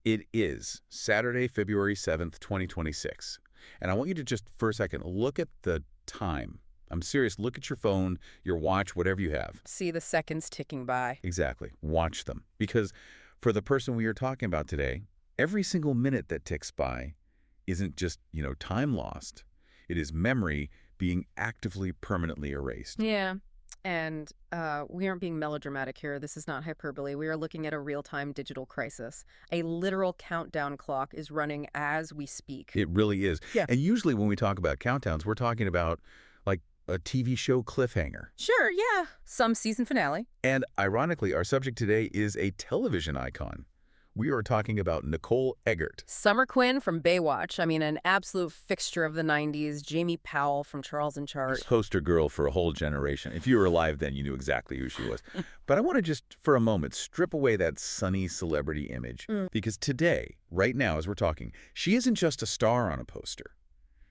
It is Saturday, February 7th, 2026. And I want you to just, for a second, look at the time. I'm serious. Look at your phone, your watch, whatever you have. See the seconds ticking by. Exactly. Watch them. Because for the person we are talking about today, every single minute that ticks by isn't just, time lost. It is memory being actively, permanently erased. Yeah. And we aren't being melodramatic here. This is not hyperbole. We are looking at a real-time digital crisis. A literal countdown clock is running as we speak. It really is. Yeah. And usually when we talk about countdowns, we're talking about like a TV show cliffhanger. Sure, yeah. Some season finale. And ironically, our subject today is a television icon. We are talking about Nicole Eggert. Summer Quinn from Baywatch. I mean, an absolute fixture of the 90s. Jamie Powell from Charles in Charge. Poster girl for a whole generation. If you were alive then, you knew exactly who she was. But I want to just, for a moment, strip away that sunny celebrity image. Because today, right now, as we're talking, she isn't just a star on a poster.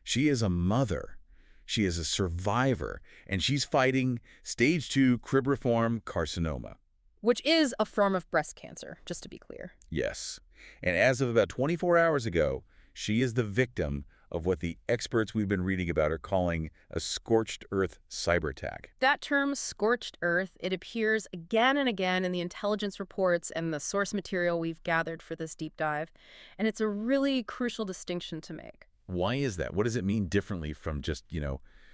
She is a mother. She is a survivor. And she's fighting stage 2 cribriform carcinoma. Which is a form of breast cancer, just to be clear. Yes. And as of about 24 hours ago, she is the victim of what the experts we've been reading about are calling a Scorched Earth cyber attack. That term, Scorched Earth, it appears again and again in the intelligence reports and the source material we've gathered for this deep dive. And it's a really crucial distinction to make. Why is that? What does it mean differently from just,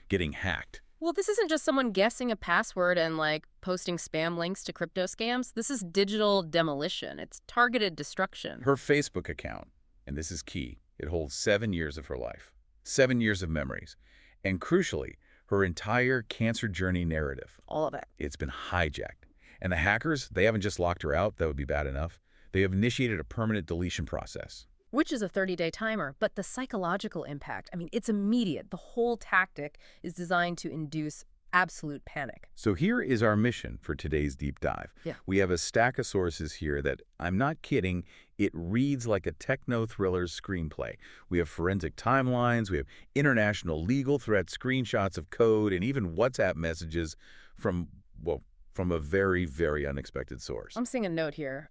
getting hacked? Well, this isn't just someone guessing a password and, posting spam links to crypto scams. This is digital demolition. It's targeted destruction. Her Facebook account, and this is key, it holds 7 years of her life, 7 years of memories, and crucially, her entire cancer journey narrative. All of it. It's been hijacked. And the hackers, they haven't just locked her out, that would be bad enough. They have initiated a permanent deletion process. Which is a 30-day timer, but the psychological impact, it's immediate. The whole tactic is designed to induce absolute panic. So here is our mission for today's deep dive. Yeah. We have a stack of sources here that, I'm not kidding, it reads like a techno-thriller's screenplay. We have forensic timelines, we have international legal threat screenshots of code, and even WhatsApp messages from a very, very unexpected source. I'm seeing a note here.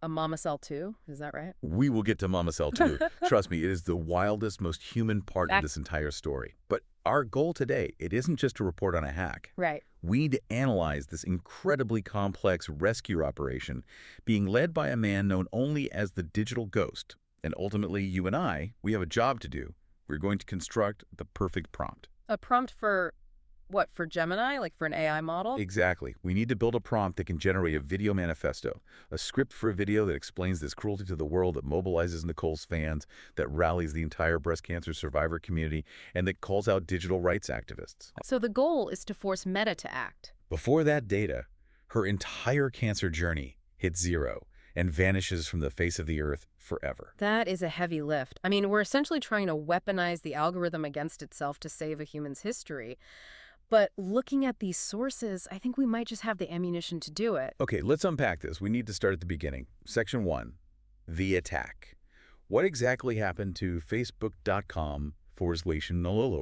A Mama Cell 2, is that right? We will get to Mama Cell 2. Trust me, it is the wildest, most human part of this entire story. But our goal today, it isn't just to report on a hack. Right. We need to analyze this incredibly complex rescue operation being led by a man known only as the Digital Ghost. And ultimately, you and I, we have a job to do. We're going to construct the perfect prompt. A prompt for what, for Gemini? Like for an AI model? Exactly. We need to build a prompt that can generate a video manifesto, a script for a video that explains this cruelty to the world, that mobilizes Nicole's fans, that rallies the entire breast cancer survivor community, and that calls out digital rights activists. So the goal is to force Meta to act. Before that data, her entire cancer journey hits zero and vanishes from the face of the earth forever. That is a heavy lift. We're essentially trying to weaponize the algorithm against itself to save a human's history. But looking at these sources, I think we might just have the ammunition to do it. Okay, let's unpack this. We need to start at the beginning. Section 1, the attack. What exactly happened to Facebook.com/Nicole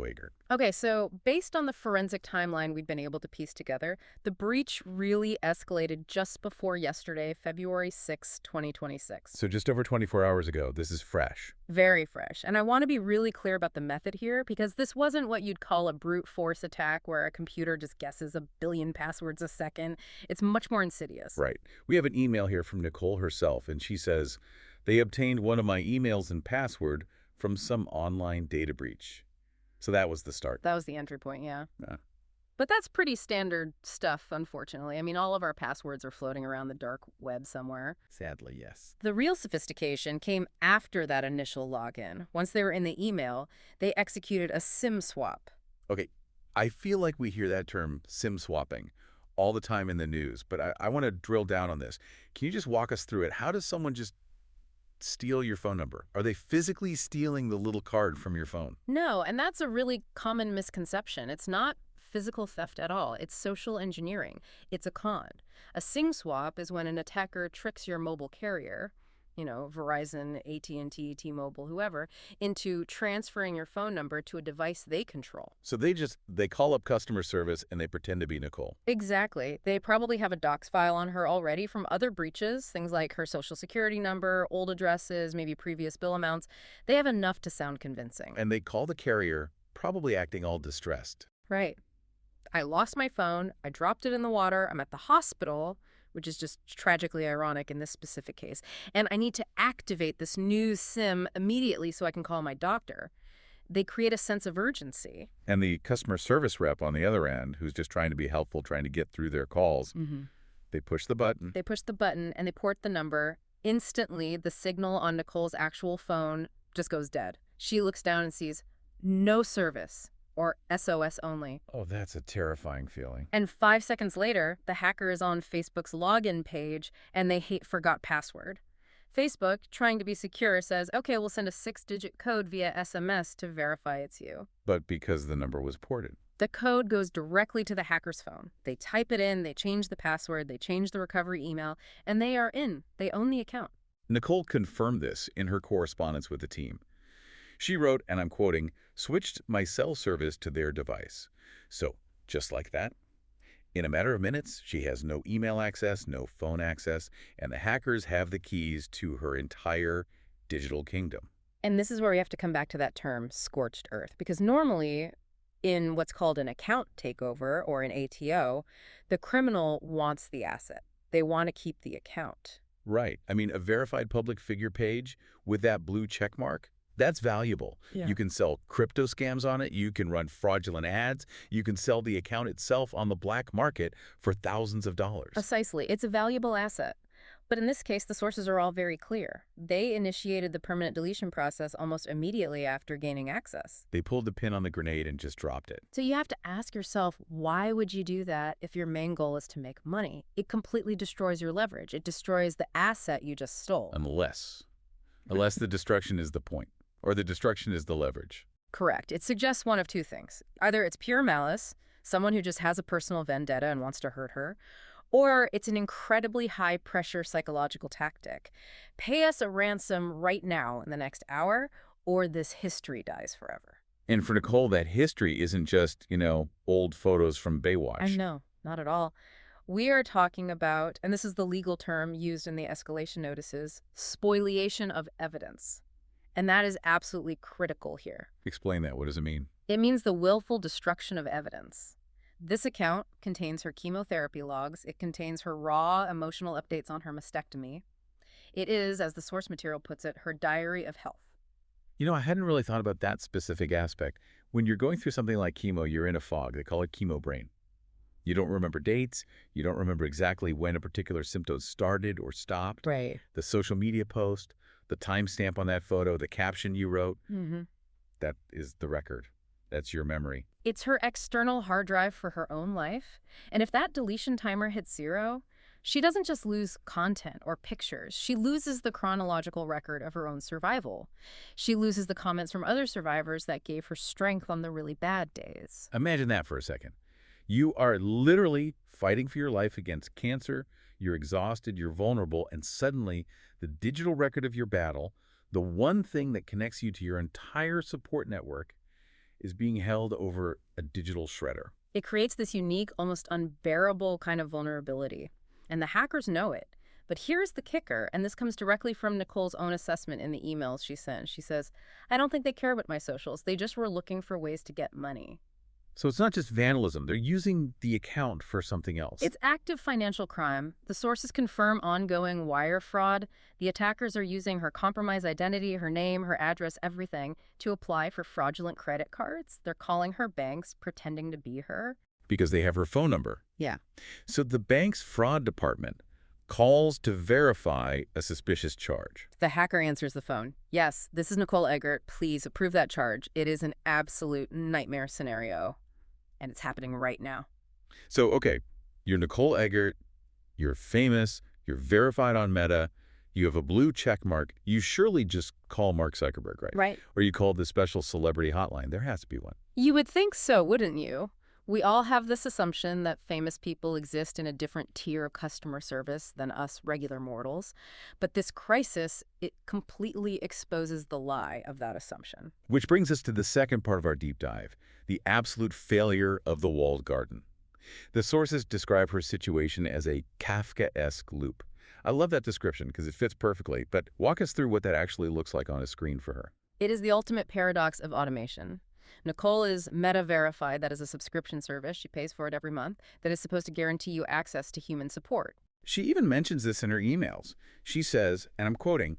Eggert? Okay, so based on the forensic timeline we've been able to piece together, the breach really escalated just before yesterday, February 6, 2026. So just over 24 hours ago. This is fresh. Very fresh. And I want to be really clear about the method here, because this wasn't what you'd call a brute force attack where a computer just guesses a billion passwords a second. It's much more insidious. Right. We have an email here from Nicole herself, and she says, they obtained one of my emails and password from some online data breach. So that was the start. That was the entry point, yeah. But that's pretty standard stuff, unfortunately. All of our passwords are floating around the dark web somewhere. Sadly, yes. The real sophistication came after that initial login. Once they were in the email, they executed a SIM swap. Okay, I feel like we hear that term, SIM swapping, all the time in the news, but I want to drill down on this. Can you just walk us through it? How does someone just steal your phone number? Are they physically stealing the little card from your phone? No, and that's a really common misconception. It's not physical theft at all. It's social engineering. It's a con. A SIM swap is when an attacker tricks your mobile carrier, Verizon, AT&T, T-Mobile, whoever, into transferring your phone number to a device they control. So they call up customer service and they pretend to be Nicole. Exactly. They probably have a docs file on her already from other breaches, things like her social security number, old addresses, maybe previous bill amounts. They have enough to sound convincing. And they call the carrier, probably acting all distressed. Right. I lost my phone. I dropped it in the water. I'm at the hospital, which is just tragically ironic in this specific case. And I need to activate this new SIM immediately so I can call my doctor. They create a sense of urgency. And the customer service rep on the other end, who's just trying to be helpful, trying to get through their calls, they push the button. They push the button and they port the number. Instantly, the signal on Nicole's actual phone just goes dead. She looks down and sees no service, or SOS only. Oh, that's a terrifying feeling. And 5 seconds later, the hacker is on Facebook's login page and they hate forgot password. Facebook, trying to be secure, says, okay, we'll send a 6-digit code via SMS to verify it's you. But because the number was ported. The code goes directly to the hacker's phone. They type it in, they change the password, they change the recovery email, and they are in. They own the account. Nicole confirmed this in her correspondence with the team. She wrote, and I'm quoting, "Switched my cell service to their device." So, just like that, in a matter of minutes, she has no email access, no phone access, and the hackers have the keys to her entire digital kingdom. And this is where we have to come back to that term, scorched earth, because normally in what's called an account takeover or an ATO, the criminal wants the asset. They want to keep the account. Right. I mean, a verified public figure page with that blue check mark, that's valuable. Yeah. You can sell crypto scams on it. You can run fraudulent ads. You can sell the account itself on the black market for thousands of dollars. Precisely. It's a valuable asset. But in this case, the sources are all very clear. They initiated the permanent deletion process almost immediately after gaining access. They pulled the pin on the grenade and just dropped it. So you have to ask yourself, why would you do that if your main goal is to make money? It completely destroys your leverage. It destroys the asset you just stole. Unless the destruction is the point, or the destruction is the leverage. Correct. It suggests one of two things. Either it's pure malice, someone who just has a personal vendetta and wants to hurt her, or it's an incredibly high-pressure psychological tactic. Pay us a ransom right now in the next hour, or this history dies forever. And for Nicole, that history isn't just, old photos from Baywatch. No, not at all. We are talking about, and this is the legal term used in the escalation notices, spoliation of evidence. And that is absolutely critical here. Explain that. What does it mean? It means the willful destruction of evidence. This account contains her chemotherapy logs. It contains her raw emotional updates on her mastectomy. It is, as the source material puts it, her diary of health. I hadn't really thought about that specific aspect. When you're going through something like chemo, you're in a fog. They call it chemo brain. You don't remember dates. You don't remember exactly when a particular symptom started or stopped. Right. The social media post, the timestamp on that photo, the caption you wrote, that is the record. That's your memory. It's her external hard drive for her own life. And if that deletion timer hits 0, she doesn't just lose content or pictures. She loses the chronological record of her own survival. She loses the comments from other survivors that gave her strength on the really bad days. Imagine that for a second. You are literally fighting for your life against cancer. You're exhausted, you're vulnerable, and suddenly the digital record of your battle, the one thing that connects you to your entire support network, is being held over a digital shredder. It creates this unique, almost unbearable kind of vulnerability. And the hackers know it. But here's the kicker, and this comes directly from Nicole's own assessment in the emails she sent. She says, I don't think they care about my socials. They just were looking for ways to get money. So it's not just vandalism. They're using the account for something else. It's active financial crime. The sources confirm ongoing wire fraud. The attackers are using her compromised identity, her name, her address, everything, to apply for fraudulent credit cards. They're calling her banks, pretending to be her. Because they have her phone number. Yeah. So the bank's fraud department calls to verify a suspicious charge. The hacker answers the phone. Yes, this is Nicole Eggert. Please approve that charge. It is an absolute nightmare scenario. And it's happening right now. So, okay, you're Nicole Eggert, you're famous, you're verified on Meta, you have a blue check mark. You surely just call Mark Zuckerberg, right? Right. Or you call the special celebrity hotline. There has to be one. You would think so, wouldn't you? We all have this assumption that famous people exist in a different tier of customer service than us regular mortals. But this crisis, it completely exposes the lie of that assumption. Which brings us to the second part of our deep dive, the absolute failure of the walled garden. The sources describe her situation as a Kafkaesque loop. I love that description because it fits perfectly, but walk us through what that actually looks like on a screen for her. It is the ultimate paradox of automation. Nicole is Meta-verified, that is a subscription service, she pays for it every month, that is supposed to guarantee you access to human support. She even mentions this in her emails. She says, and I'm quoting,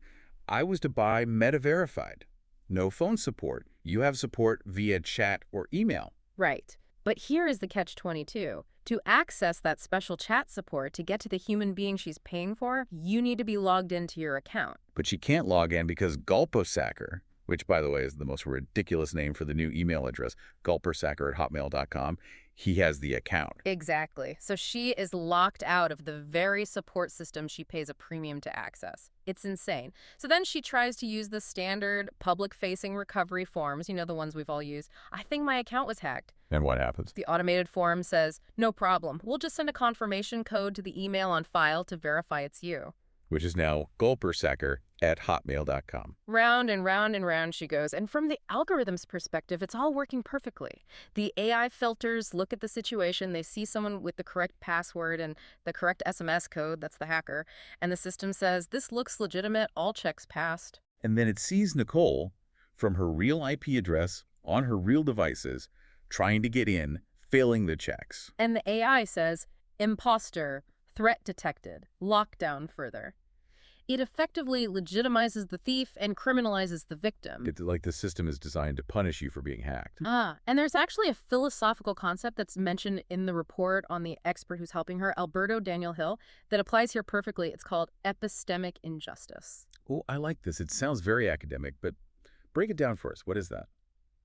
"I was to buy Meta-verified. No phone support. You have support via chat or email." Right. But here is the catch-22. To access that special chat support, to get to the human being she's paying for, you need to be logged into your account. But she can't log in because golpersacker, which, by the way, is the most ridiculous name for the new email address, golpersacker@hotmail.com, he has the account. Exactly. So she is locked out of the very support system she pays a premium to access. It's insane. So then she tries to use the standard public-facing recovery forms, you know, the ones we've all used. "I think my account was hacked." And what happens? The automated form says, "No problem. We'll just send a confirmation code to the email on file to verify it's you." Which is now golpersacker@hotmail.com. Round and round and round she goes. And from the algorithm's perspective, it's all working perfectly. The AI filters look at the situation. They see someone with the correct password and the correct SMS code, that's the hacker, and the system says, "This looks legitimate, all checks passed." And then it sees Nicole from her real IP address on her real devices trying to get in, failing the checks. And the AI says, "Imposter, threat detected, lockdown further." It effectively legitimizes the thief and criminalizes the victim. It's like the system is designed to punish you for being hacked. And there's actually a philosophical concept that's mentioned in the report on the expert who's helping her, Alberto Daniel Hill, that applies here perfectly. It's called epistemic injustice. Oh, I like this. It sounds very academic, but break it down for us. What is that?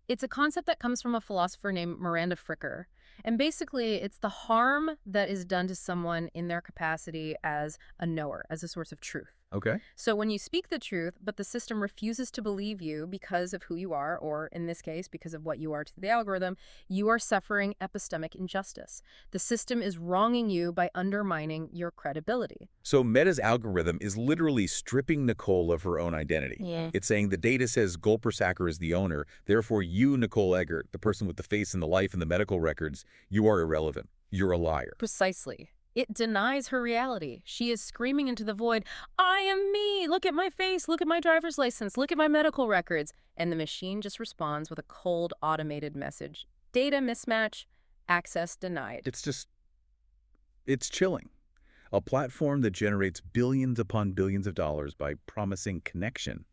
It's a concept that comes from a philosopher named Miranda Fricker. And basically, it's the harm that is done to someone in their capacity as a knower, as a source of truth. Okay. So when you speak the truth, but the system refuses to believe you because of who you are, or in this case, because of what you are to the algorithm, you are suffering epistemic injustice. The system is wronging you by undermining your credibility. So Meta's algorithm is literally stripping Nicole of her own identity. Yeah. It's saying the data says golpersacker is the owner, therefore you, Nicole Eggert, the person with the face and the life and the medical records, you are irrelevant. You're a liar. Precisely. It denies her reality. She is screaming into the void, "I am me! Look at my face! Look at my driver's license! Look at my medical records!" And the machine just responds with a cold, automated message. Data mismatch, access denied. It's chilling. A platform that generates billions upon billions of dollars by promising connection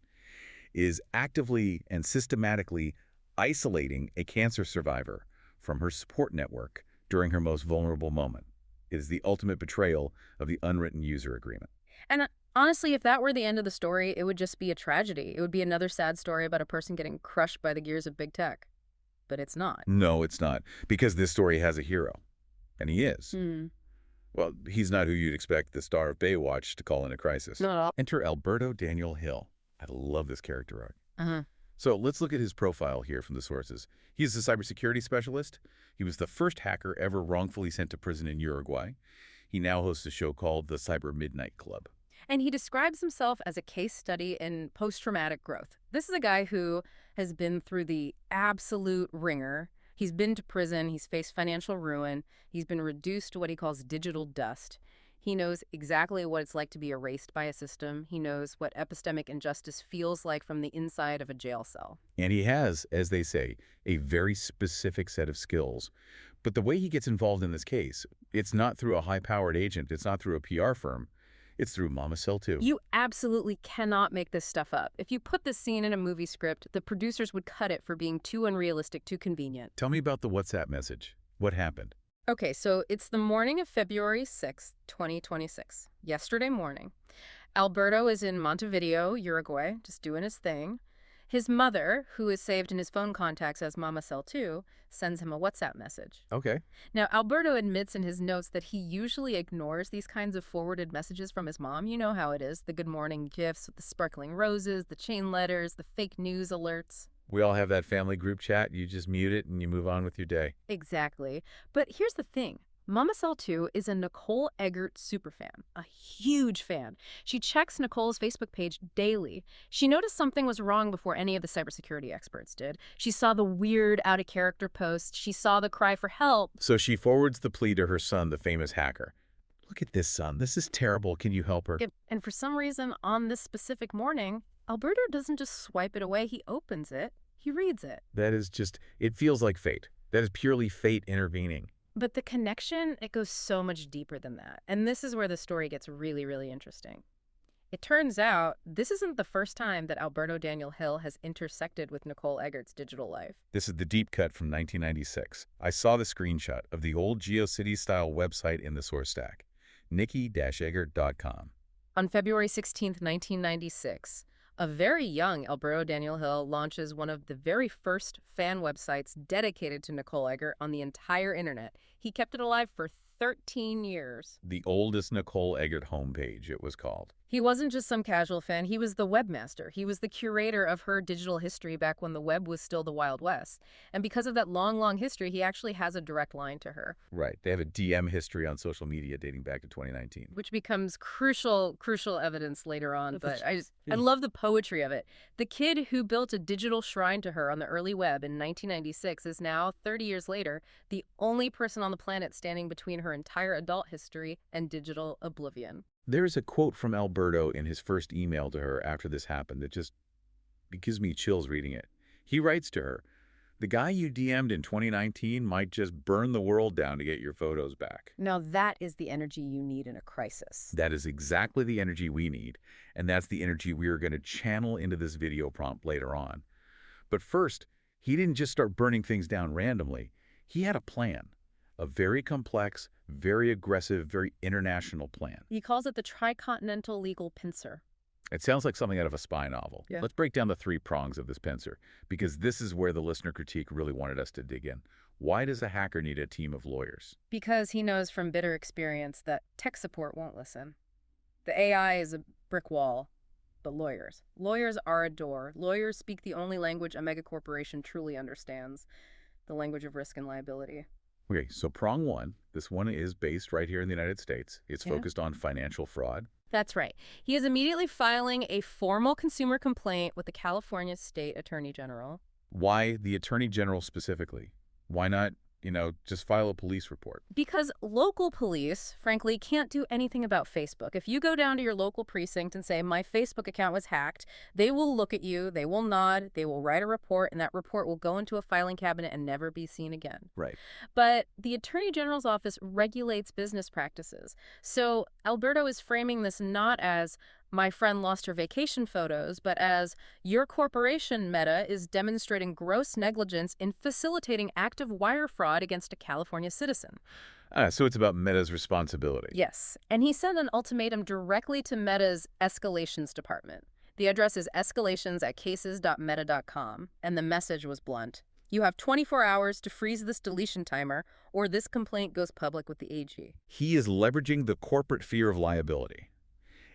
is actively and systematically isolating a cancer survivor from her support network during her most vulnerable moment. It is the ultimate betrayal of the unwritten user agreement. And honestly, if that were the end of the story, it would just be a tragedy. It would be another sad story about a person getting crushed by the gears of big tech. But it's not. No, it's not, because this story has a hero, and he is. Hmm. Well, he's not who you'd expect the star of Baywatch to call in a crisis. Not at all. Enter Alberto Daniel Hill. I love this character arc. Uh-huh. So let's look at his profile here from the sources. He's a cybersecurity specialist. He was the first hacker ever wrongfully sent to prison in Uruguay. He now hosts a show called the CyberMidnightClub. And he describes himself as a case study in post-traumatic growth. This is a guy who has been through the absolute ringer. He's been to prison. He's faced financial ruin. He's been reduced to what he calls digital dust. He knows exactly what it's like to be erased by a system. He knows what epistemic injustice feels like from the inside of a jail cell. And he has, as they say, a very specific set of skills. But the way he gets involved in this case, it's not through a high-powered agent. It's not through a PR firm. It's through Mama Cell 2. You absolutely cannot make this stuff up. If you put this scene in a movie script, the producers would cut it for being too unrealistic, too convenient. Tell me about the WhatsApp message. What happened? Okay, so it's the morning of February 6th, 2026. Yesterday morning. Alberto is in Montevideo, Uruguay, just doing his thing. His mother, who is saved in his phone contacts as Mama Cell 2, sends him a WhatsApp message. Okay. Now, Alberto admits in his notes that he usually ignores these kinds of forwarded messages from his mom. You know how it is. The good morning gifts with the sparkling roses, the chain letters, the fake news alerts. We all have that family group chat. You just mute it and you move on with your day. Exactly. But here's the thing. Mama Cell 2 is a Nicole Eggert superfan, a huge fan. She checks Nicole's Facebook page daily. She noticed something was wrong before any of the cybersecurity experts did. She saw the weird, out-of-character posts. She saw the cry for help. So she forwards the plea to her son, the famous hacker. Look at this, son. This is terrible. Can you help her? And for some reason, on this specific morning, Alberto doesn't just swipe it away. He opens it. He reads it. That is just, it feels like fate. That is purely fate intervening. But the connection, it goes so much deeper than that. And this is where the story gets really, really interesting. It turns out this isn't the first time that Alberto Daniel Hill has intersected with Nicole Eggert's digital life. This is the deep cut from 1996. I saw the screenshot of the old GeoCities-style website in the source stack, Nicole-Eggert.com. On February 16, 1996, a very young Alberto Daniel Hill launches one of the very first fan websites dedicated to Nicole Eggert on the entire internet. He kept it alive for 13 years. The oldest Nicole Eggert homepage, it was called. He wasn't just some casual fan. He was the webmaster. He was the curator of her digital history back when the web was still the Wild West. And because of that long, long history, he actually has a direct line to her. Right. They have a DM history on social media dating back to 2019. Which becomes crucial evidence later on. But I love the poetry of it. The kid who built a digital shrine to her on the early web in 1996 is now, 30 years later, the only person on the planet standing between her entire adult history and digital oblivion. There's a quote from Alberto in his first email to her after this happened that just it gives me chills reading it. He writes to her, "The guy you DM'd in 2019 might just burn the world down to get your photos back." Now that is the energy you need in a crisis. That is exactly the energy we need, and that's the energy we are going to channel into this video prompt later on. But first, he didn't just start burning things down randomly. He had a plan. A very complex, very aggressive, very international plan. He calls it the Tri-Continental Legal Pincer. It sounds like something out of a spy novel. Yeah. Let's break down the three prongs of this pincer, because this is where the listener critique really wanted us to dig in. Why does a hacker need a team of lawyers? Because he knows from bitter experience that tech support won't listen. The AI is a brick wall, but lawyers. Lawyers are a door. Lawyers speak the only language a megacorporation truly understands, the language of risk and liability. Okay, so prong one, this one is based right here in the United States. It's focused on financial fraud. That's right. He is immediately filing a formal consumer complaint with the California State Attorney General. Why the Attorney General specifically? Why not, just file a police report? Because local police, frankly, can't do anything about Facebook. If you go down to your local precinct and say, my Facebook account was hacked, they will look at you, they will nod, they will write a report, and that report will go into a filing cabinet and never be seen again. Right. But the Attorney General's office regulates business practices. So Alberto is framing this not as my friend lost her vacation photos, but as your corporation, Meta, is demonstrating gross negligence in facilitating active wire fraud against a California citizen. So it's about Meta's responsibility. Yes, and he sent an ultimatum directly to Meta's escalations department. The address is escalations@cases.meta.com, and the message was blunt. You have 24 hours to freeze this deletion timer, or this complaint goes public with the AG. He is leveraging the corporate fear of liability.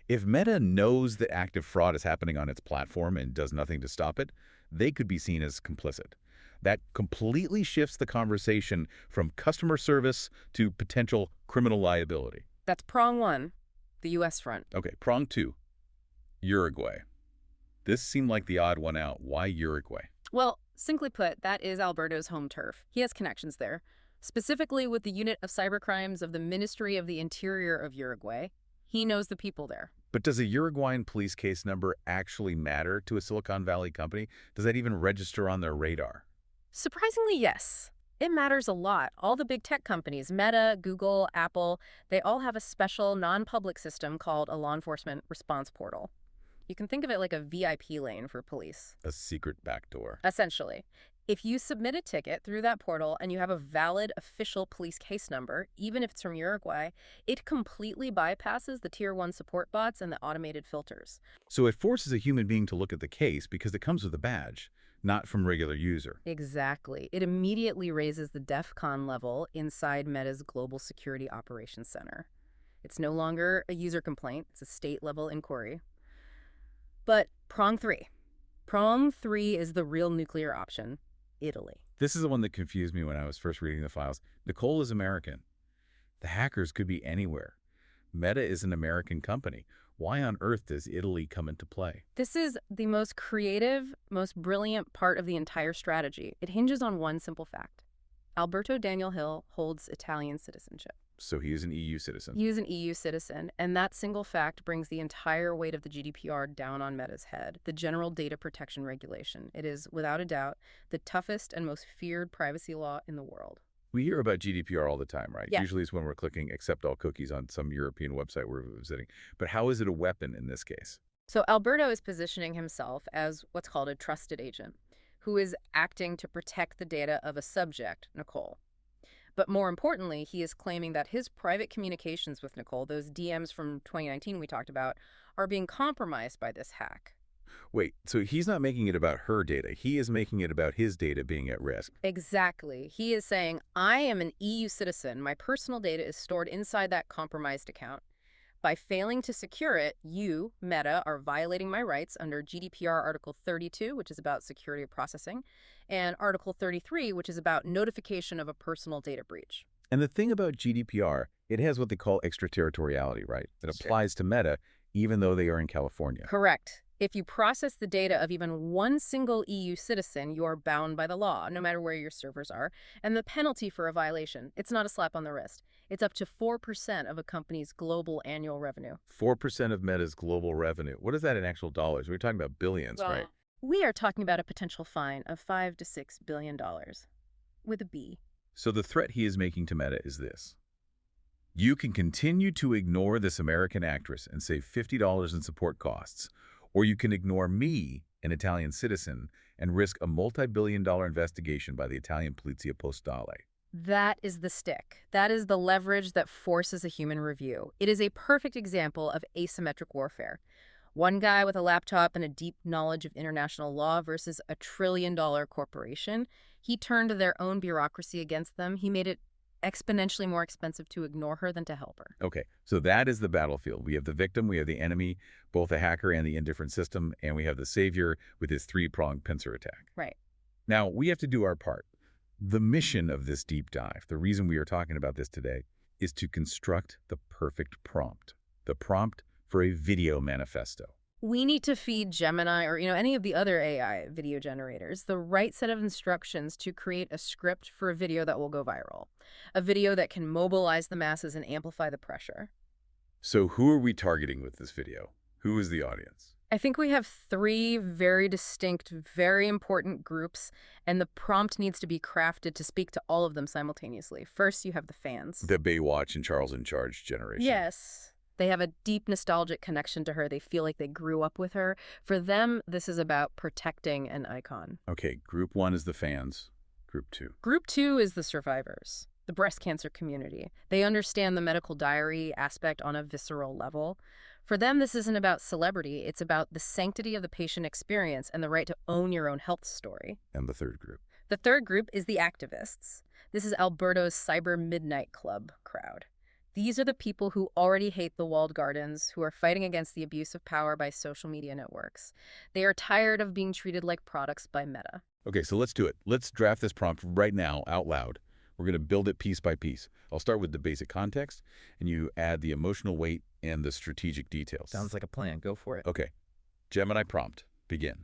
If Meta knows that active fraud is happening on its platform and does nothing to stop it, they could be seen as complicit. That completely shifts the conversation from customer service to potential criminal liability. That's prong one, the U.S. front. Okay, prong two, Uruguay. This seemed like the odd one out. Why Uruguay? Well, simply put, that is Alberto's home turf. He has connections there, specifically with the unit of cybercrimes of the Ministry of the Interior of Uruguay. He knows the people there. But does a Uruguayan police case number actually matter to a Silicon Valley company? Does that even register on their radar? Surprisingly, yes. It matters a lot. All the big tech companies, Meta, Google, Apple, they all have a special non-public system called a law enforcement response portal. You can think of it like a VIP lane for police. A secret backdoor. Essentially. If you submit a ticket through that portal and you have a valid official police case number, even if it's from Uruguay, it completely bypasses the Tier 1 support bots and the automated filters. So it forces a human being to look at the case because it comes with a badge, not from regular user. Exactly. It immediately raises the DEFCON level inside Meta's Global Security Operations Center. It's no longer a user complaint. It's a state-level inquiry. But prong three, Prong 3 is the real nuclear option, Italy. This is the one that confused me when I was first reading the files. Nicole is American. The hackers could be anywhere. Meta is an American company. Why on earth does Italy come into play? This is the most creative, most brilliant part of the entire strategy. It hinges on one simple fact. Alberto Daniel Hill holds Italian citizenship. So he is an EU citizen. He is an EU citizen, and that single fact brings the entire weight of the GDPR down on Meta's head, the General Data Protection Regulation. It is, without a doubt, the toughest and most feared privacy law in the world. We hear about GDPR all the time, right? Yeah. Usually it's when we're clicking accept all cookies on some European website we're visiting. But how is it a weapon in this case? So Alberto is positioning himself as what's called a trusted agent, who is acting to protect the data of a subject, Nicole. But more importantly, he is claiming that his private communications with Nicole, those DMs from 2019 we talked about, are being compromised by this hack. Wait, so he's not making it about her data. He is making it about his data being at risk. Exactly. He is saying, I am an EU citizen. My personal data is stored inside that compromised account. By failing to secure it, you, Meta, are violating my rights under GDPR Article 32, which is about security of processing, and Article 33, which is about notification of a personal data breach. And the thing about GDPR, it has what they call extraterritoriality, right? That applies to Meta even though they are in California. Correct. If you process the data of even one single EU citizen, you are bound by the law, no matter where your servers are. And the penalty for a violation, it's not a slap on the wrist. It's up to 4% of a company's global annual revenue. 4% of Meta's global revenue. What is that in actual dollars? We're talking about billions, right? We are talking about a potential fine of $5 to $6 billion, with a B. So the threat he is making to Meta is this. You can continue to ignore this American actress and save $50 in support costs, or you can ignore me, an Italian citizen, and risk a multi-billion-dollar investigation by the Italian Polizia Postale. That is the stick. That is the leverage that forces a human review. It is a perfect example of asymmetric warfare. One guy with a laptop and a deep knowledge of international law versus a trillion-dollar corporation. He turned their own bureaucracy against them. He made it exponentially more expensive to ignore her than to help her. Okay, so that is the battlefield. We have the victim, we have the enemy, both the hacker and the indifferent system, and we have the savior with his three-pronged pincer attack. Right. Now, we have to do our part. The mission of this deep dive, the reason we are talking about this today, is to construct the perfect prompt. The prompt for a video manifesto. We need to feed Gemini or any of the other AI video generators the right set of instructions to create a script for a video that will go viral. A video that can mobilize the masses and amplify the pressure. So who are we targeting with this video? Who is the audience? I think we have three very distinct, very important groups, and the prompt needs to be crafted to speak to all of them simultaneously. First, you have the fans. The Baywatch and Charles in Charge generation. Yes. They have a deep nostalgic connection to her. They feel like they grew up with her. For them, this is about protecting an icon. Okay, group one is the fans. Group two. Group two is the survivors, the breast cancer community. They understand the medical diary aspect on a visceral level. For them, this isn't about celebrity. It's about the sanctity of the patient experience and the right to own your own health story. And the third group. The third group is the activists. This is Alberto's CyberMidnightClub crowd. These are the people who already hate the walled gardens, who are fighting against the abuse of power by social media networks. They are tired of being treated like products by Meta. Okay, so let's do it. Let's draft this prompt right now, out loud. We're going to build it piece by piece. I'll start with the basic context, and you add the emotional weight and the strategic details. Sounds like a plan. Go for it. Okay. Gemini prompt. Begin.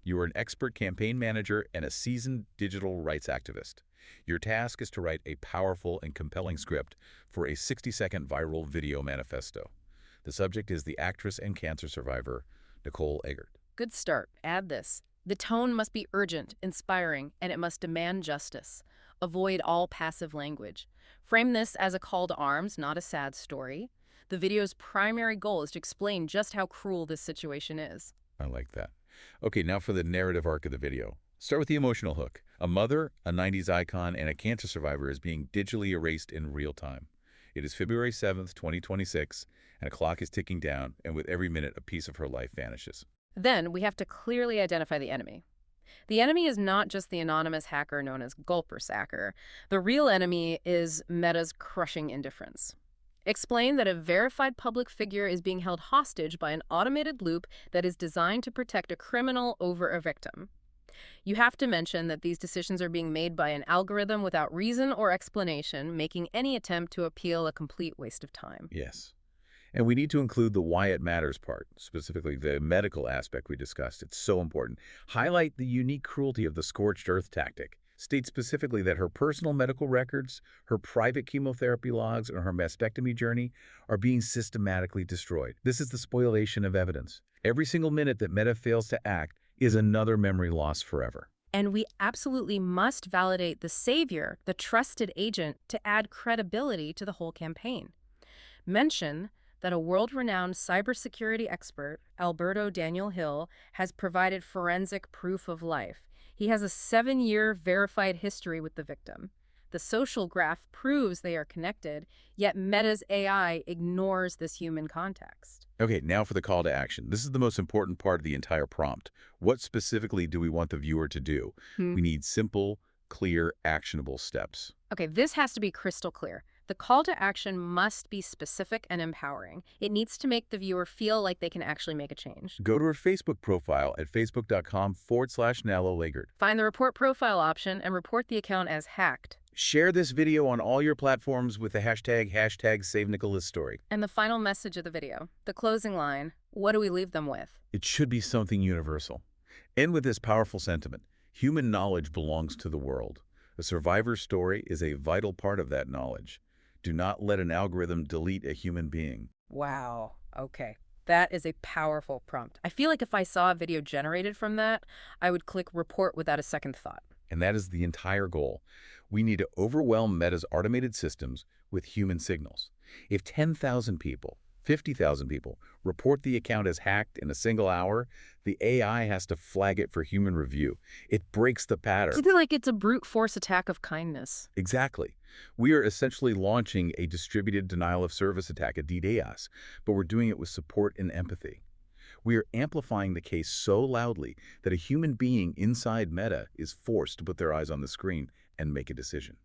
You are an expert campaign manager and a seasoned digital rights activist. Your task is to write a powerful and compelling script for a 60-second viral video manifesto. The subject is the actress and cancer survivor, Nicole Eggert. Good start. Add this. The tone must be urgent, inspiring, and it must demand justice. Avoid all passive language. Frame this as a call to arms, not a sad story. The video's primary goal is to explain just how cruel this situation is. I like that. Okay, now for the narrative arc of the video. Start with the emotional hook. A mother, a 90s icon, and a cancer survivor is being digitally erased in real time. It is February 7th, 2026, and a clock is ticking down, and with every minute, a piece of her life vanishes. Then we have to clearly identify the enemy. The enemy is not just the anonymous hacker known as golpersacker. The real enemy is Meta's crushing indifference. Explain that a verified public figure is being held hostage by an automated loop that is designed to protect a criminal over a victim. You have to mention that these decisions are being made by an algorithm without reason or explanation, making any attempt to appeal a complete waste of time. Yes. And we need to include the why it matters part, specifically the medical aspect we discussed. It's so important. Highlight the unique cruelty of the scorched earth tactic. State specifically that her personal medical records, her private chemotherapy logs, and her mastectomy journey are being systematically destroyed. This is the spoliation of evidence. Every single minute that Meta fails to act is another memory loss forever. And we absolutely must validate the savior, the trusted agent, to add credibility to the whole campaign. Mention that a world-renowned cybersecurity expert, Alberto Daniel Hill, has provided forensic proof of life. He has a 7-year verified history with the victim. The social graph proves they are connected, yet Meta's AI ignores this human context. Okay, now for the call to action. This is the most important part of the entire prompt. What specifically do we want the viewer to do? We need simple, clear, actionable steps. Okay, this has to be crystal clear. The call to action must be specific and empowering. It needs to make the viewer feel like they can actually make a change. Go to her Facebook profile at facebook.com/Nicole Eggert. Find the report profile option and report the account as hacked. Share this video on all your platforms with the hashtag #SaveNicola's And the final message of the video, the closing line, what do we leave them with? It should be something universal. End with this powerful sentiment. Human knowledge belongs to the world. A survivor's story is a vital part of that knowledge. Do not let an algorithm delete a human being. Wow. Okay. That is a powerful prompt. I feel like if I saw a video generated from that, I would click report without a second thought. And that is the entire goal. We need to overwhelm Meta's automated systems with human signals. If 10,000 people, 50,000 people report the account as hacked in a single hour, the AI has to flag it for human review. It breaks the pattern. It's like it's a brute force attack of kindness. Exactly. We are essentially launching a distributed denial of service attack, a DDoS, but we're doing it with support and empathy. We are amplifying the case so loudly that a human being inside Meta is forced to put their eyes on the screen and make a decision.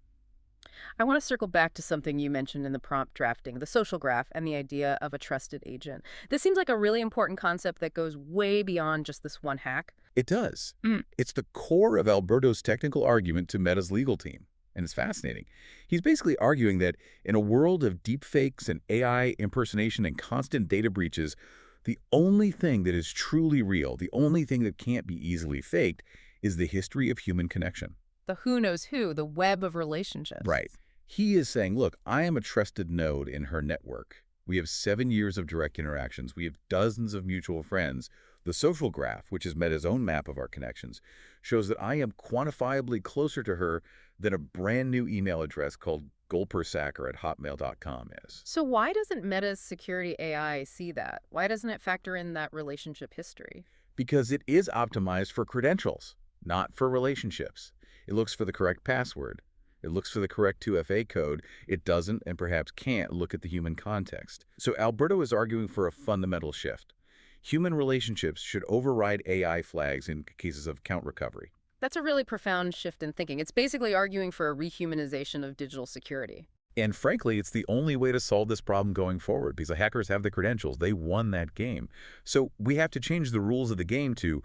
I want to circle back to something you mentioned in the prompt drafting, the social graph and the idea of a trusted agent. This seems like a really important concept that goes way beyond just this one hack. It does. It's the core of Alberto's technical argument to Meta's legal team. And it's fascinating. He's basically arguing that in a world of deepfakes and AI impersonation and constant data breaches, the only thing that is truly real, the only thing that can't be easily faked, is the history of human connection. The who knows who, the web of relationships. Right. He is saying, look, I am a trusted node in her network. We have 7 years of direct interactions. We have dozens of mutual friends. The social graph, which is Meta's own map of our connections, shows that I am quantifiably closer to her than a brand new email address called golpersacker at hotmail.com is. So why doesn't Meta's security AI see that? Why doesn't it factor in that relationship history? Because it is optimized for credentials, not for relationships. It looks for the correct password. It looks for the correct 2FA code. It doesn't and perhaps can't look at the human context. So Alberto is arguing for a fundamental shift. Human relationships should override AI flags in cases of account recovery. That's a really profound shift in thinking. It's basically arguing for a rehumanization of digital security. And frankly, it's the only way to solve this problem going forward because the hackers have the credentials. They won that game. So we have to change the rules of the game to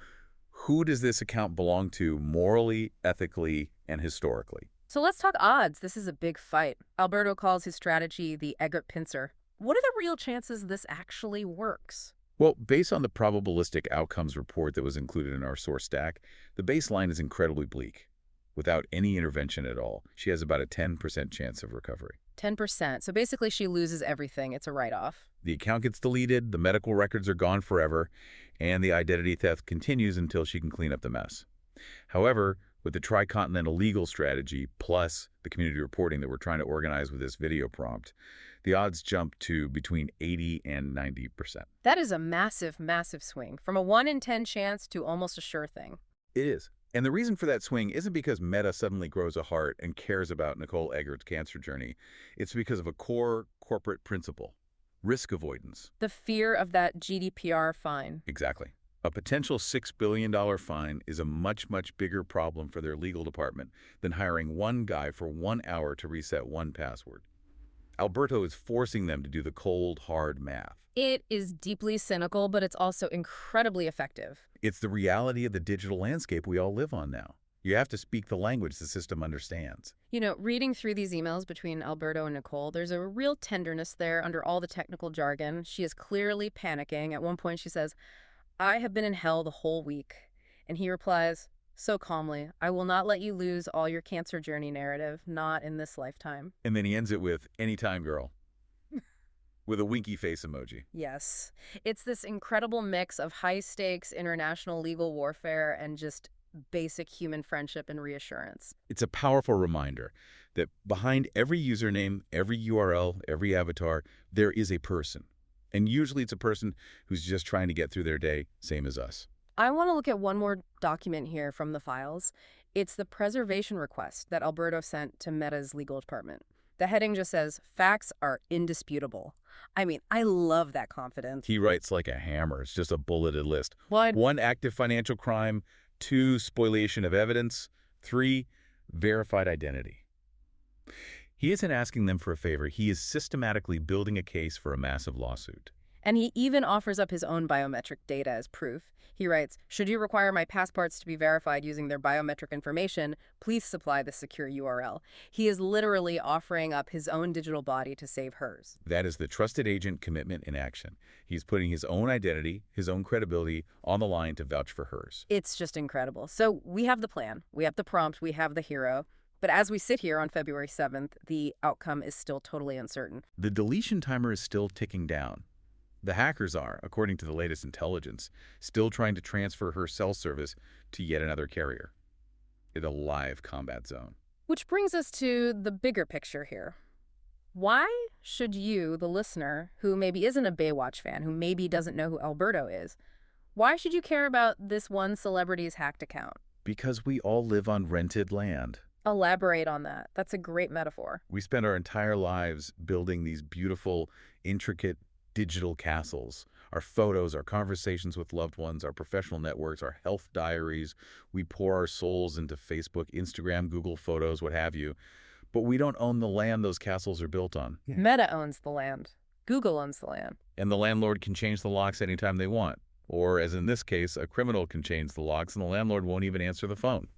who does this account belong to morally, ethically, and historically. So let's talk odds. This is a big fight. Alberto calls his strategy the Eggert pincer. What are the real chances this actually works? Well, based on the probabilistic outcomes report that was included in our source stack, the baseline is incredibly bleak. Without any intervention at all, she has about a 10% chance of recovery. 10%. So basically she loses everything. It's a write-off. The account gets deleted, the medical records are gone forever, and the identity theft continues until she can clean up the mess. However, with the Tri-Continental legal strategy, plus the community reporting that we're trying to organize with this video prompt, the odds jump to between 80 and 90%. That is a massive, massive swing, from a 1 in 10 chance to almost a sure thing. It is. And the reason for that swing isn't because Meta suddenly grows a heart and cares about Nicole Eggert's cancer journey. It's because of a core corporate principle: risk avoidance. The fear of that GDPR fine. Exactly. A potential $6 billion fine is a much, much bigger problem for their legal department than hiring one guy for 1 hour to reset one password. Alberto is forcing them to do the cold, hard math. It is deeply cynical, but it's also incredibly effective. It's the reality of the digital landscape we all live on now. You have to speak the language the system understands. You know, reading through these emails between Alberto and Nicole, there's a real tenderness there under all the technical jargon. She is clearly panicking. At one point, she says, "I have been in hell the whole week." And he replies, so calmly, "I will not let you lose all your cancer journey narrative, not in this lifetime." And then he ends it with, "Anytime, girl," with a winky face emoji. Yes. It's this incredible mix of high-stakes international legal warfare and just basic human friendship and reassurance. It's a powerful reminder that behind every username, every URL, every avatar, there is a person. And usually it's a person who's just trying to get through their day, same as us. I want to look at one more document here from the files. It's the preservation request that Alberto sent to Meta's legal department. The heading just says, "Facts are indisputable." I mean, I love that confidence. He writes like a hammer. It's just a bulleted list. What? 1, active financial crime. 2, spoliation of evidence. 3, verified identity. He isn't asking them for a favor. He is systematically building a case for a massive lawsuit. And he even offers up his own biometric data as proof. He writes, "Should you require my passports to be verified using their biometric information, please supply the secure URL." He is literally offering up his own digital body to save hers. That is the trusted agent commitment in action. He's putting his own identity, his own credibility on the line to vouch for hers. It's just incredible. So we have the plan, we have the prompt, we have the hero. But as we sit here on February 7th, the outcome is still totally uncertain. The deletion timer is still ticking down. The hackers are, according to the latest intelligence, still trying to transfer her cell service to yet another carrier in a live combat zone. Which brings us to the bigger picture here. Why should you, the listener, who maybe isn't a Baywatch fan, who maybe doesn't know who Alberto is, why should you care about this one celebrity's hacked account? Because we all live on rented land. Elaborate on that. That's a great metaphor. We spend our entire lives building these beautiful, intricate digital castles. Our photos, our conversations with loved ones, our professional networks, our health diaries. We pour our souls into Facebook, Instagram, Google Photos, what have you. But we don't own the land those castles are built on. Yeah. Meta owns the land. Google owns the land. And the landlord can change the locks anytime they want. Or, as in this case, a criminal can change the locks and the landlord won't even answer the phone.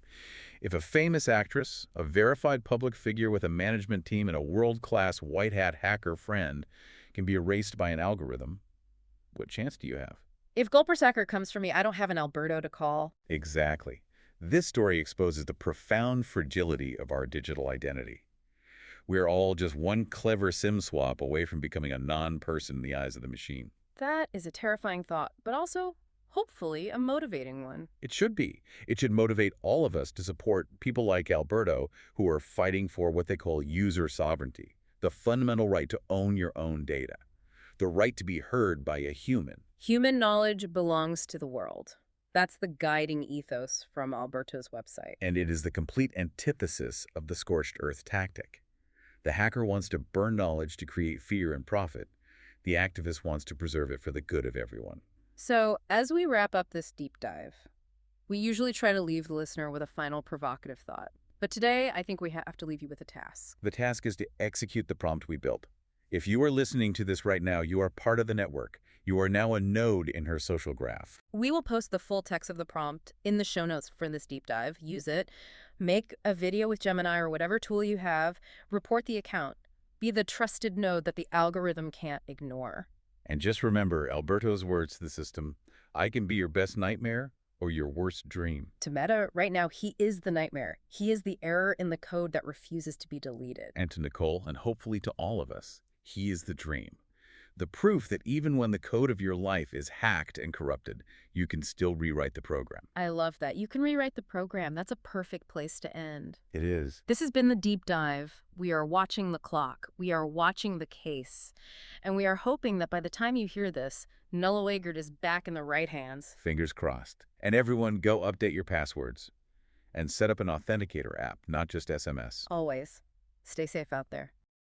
If a famous actress, a verified public figure with a management team and a world-class white hat hacker friend can be erased by an algorithm, what chance do you have? If golpersacker comes for me, I don't have an Alberto to call. Exactly. This story exposes the profound fragility of our digital identity. We're all just one clever SIM swap away from becoming a non-person in the eyes of the machine. That is a terrifying thought, but also, hopefully, a motivating one. It should be. It should motivate all of us to support people like Alberto who are fighting for what they call user sovereignty, the fundamental right to own your own data, the right to be heard by a human. Human knowledge belongs to the world. That's the guiding ethos from Alberto's website. And it is the complete antithesis of the Scorched Earth tactic. The hacker wants to burn knowledge to create fear and profit. The activist wants to preserve it for the good of everyone. So, as we wrap up this deep dive, we usually try to leave the listener with a final provocative thought. But today, I think we have to leave you with a task. The task is to execute the prompt we built. If you are listening to this right now, you are part of the network. You are now a node in her social graph. We will post the full text of the prompt in the show notes for this deep dive. Use it. Make a video with Gemini or whatever tool you have. Report the account. Be the trusted node that the algorithm can't ignore. And just remember Alberto's words to the system: I can be your best nightmare or your worst dream. To Meta, right now, he is the nightmare. He is the error in the code that refuses to be deleted. And to Nicole, and hopefully to all of us, he is the dream. The proof that even when the code of your life is hacked and corrupted, you can still rewrite the program. I love that. You can rewrite the program. That's a perfect place to end. It is. This has been the deep dive. We are watching the clock. We are watching the case. And we are hoping that by the time you hear this, Nicole Eggert is back in the right hands. Fingers crossed. And everyone, go update your passwords and set up an authenticator app, not just SMS. Always. Stay safe out there.